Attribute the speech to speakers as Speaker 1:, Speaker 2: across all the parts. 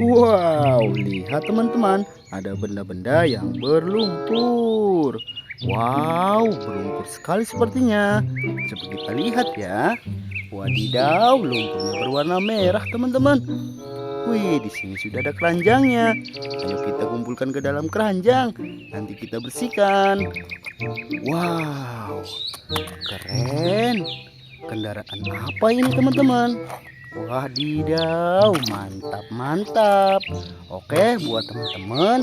Speaker 1: Wow, lihat teman-teman, ada benda-benda yang berlumpur. Wow, berlumpur sekali sepertinya. Coba kita lihat ya. Wadidaw, lumpurnya berwarna merah teman-teman. Wih, di sini sudah ada keranjangnya. Ayo kita kumpulkan ke dalam keranjang. Nanti kita bersihkan. Wow, keren. Kendaraan apa ini teman-teman? Wadidaw, mantap mantap. Oke, buat teman-teman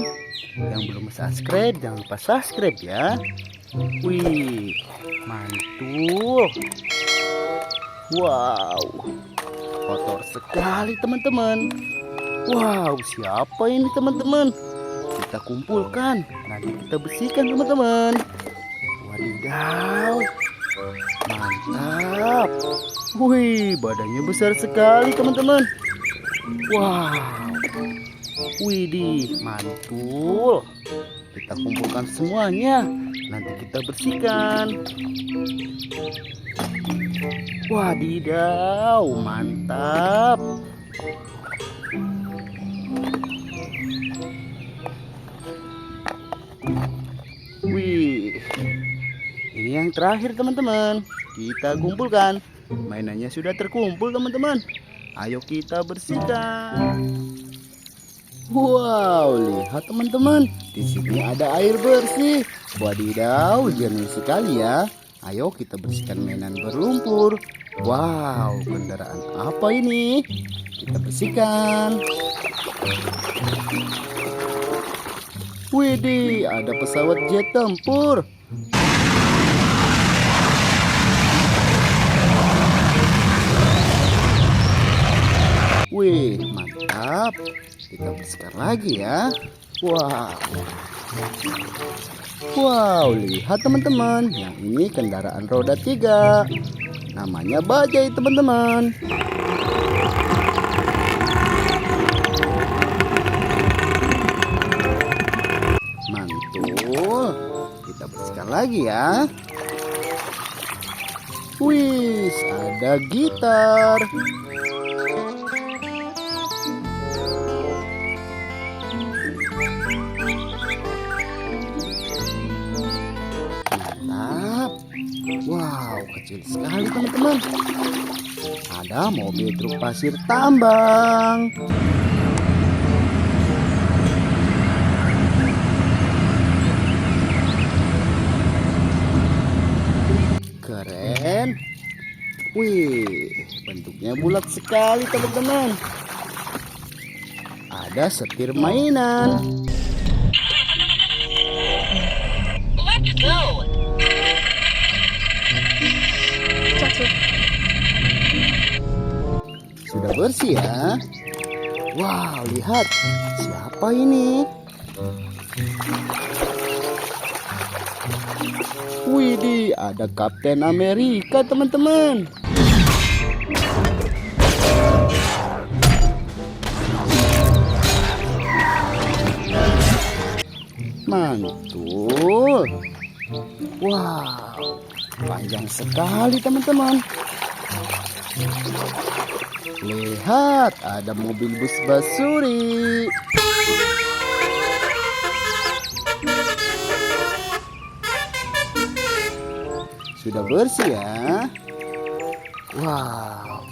Speaker 1: yang belum subscribe, jangan lupa subscribe ya. Wih, mantul. Wow, kotor sekali teman-teman. Wow, siapa ini teman-teman? Kita kumpulkan, nanti kita bersihkan teman-teman. Wadidaw, mantap. Wih, badannya besar sekali teman-teman. Wow, widih, mantul. Kita kumpulkan semuanya, nanti kita bersihkan. Wadidaw, mantap. Wih, ini yang terakhir teman-teman. Kita kumpulkan. Mainannya sudah terkumpul teman-teman. Ayo kita bersihkan. Wow, lihat teman-teman. Di sini ada air bersih. Wadidaw, jernih sekali ya. Ayo kita bersihkan mainan berlumpur. Wow, kendaraan apa ini? Kita bersihkan. Widih, ada pesawat jet tempur. Wih, mantap. Kita bersihkan lagi ya. Wow. Wow, lihat teman-teman. Yang ini kendaraan roda 3. Namanya bajai teman-teman. Mantul. Kita bersihkan lagi ya. Wih, ada gitar. Mantap. Wow, kecil sekali teman-teman. Ada mobil truk pasir tambang. Keren. Wih, bentuknya bulat sekali teman-teman. Ada setir mainan.
Speaker 2: Let's go.
Speaker 1: Sudah bersih ya. Wow, lihat. Siapa ini? Widih, ada Kapten Amerika teman-teman. Mantul. Wow, panjang sekali teman-teman. Lihat, ada mobil bus basuri. Sudah bersih ya. Wow.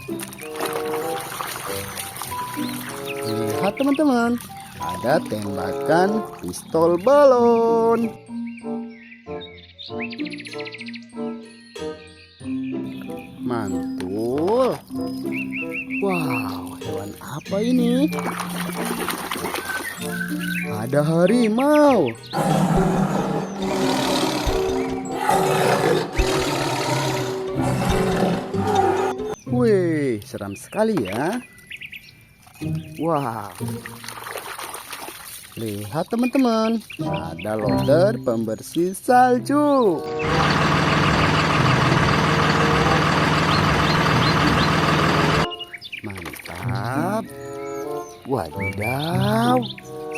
Speaker 1: Lihat teman-teman, ada tembakan pistol balon. Mantul. Wow, hewan apa ini? Ada harimau. Wih, seram sekali ya. Wow. Lihat teman-teman, ada loader pembersih salju. Mantap. Wadidaw,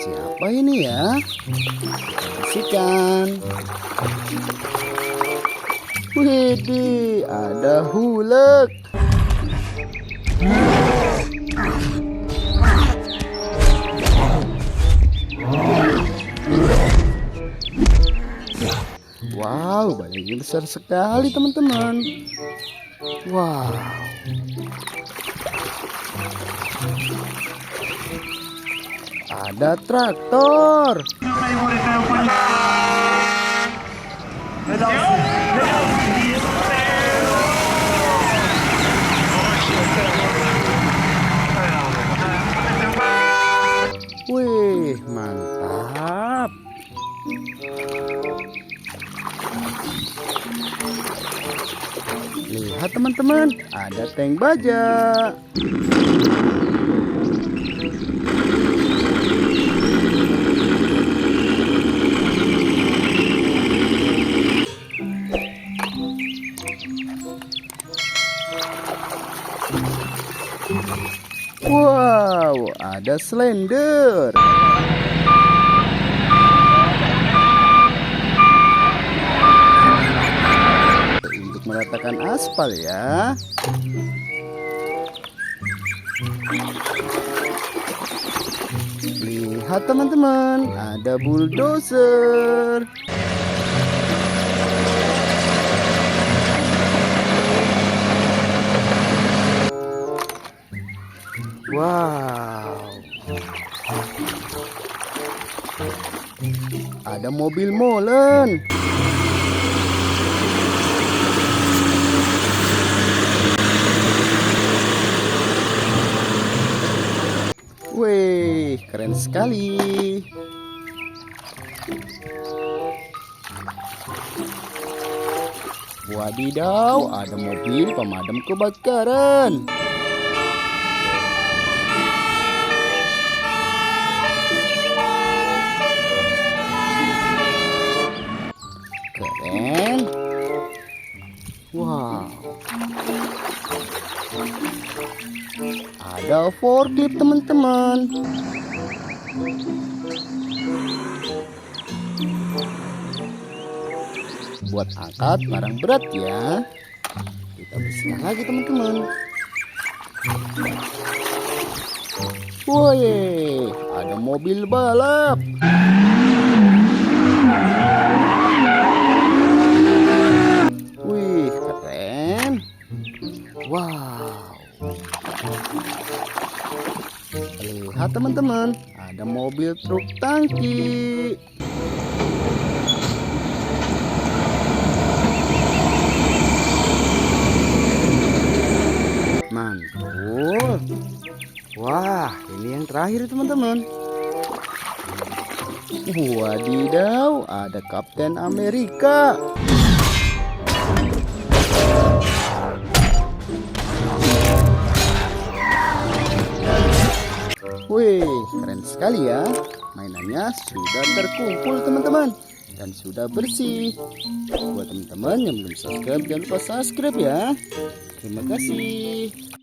Speaker 1: siapa ini ya? Bersihkan. Widih, ada Hulk. Ini besar sekali teman-teman. Wow. Ada traktor. Wih, mantap. Lihat teman-teman, ada tank baja. Wow, ada Slender. Untuk meratakan aspal ya. Lihat teman-teman, ada bulldozer. Wow. Ada mobil molen. Wih, keren sekali. Wadidaw, ada mobil pemadam kebakaran. Keren. Wow. Ada forklift teman-teman. Buat angkat barang berat ya. Kita bersihkan lagi teman-teman. Woi, ada mobil balap. Wih, keren. Wow. Lihat teman-teman, ada mobil truk tangki. Mantul. Wah, ini yang terakhir teman-teman. Wadidaw, ada Kapten Amerika. Wih, keren sekali ya. Mainannya sudah terkumpul teman-teman dan sudah bersih. Buat teman-teman yang belum subscribe, jangan lupa subscribe ya. Terima kasih.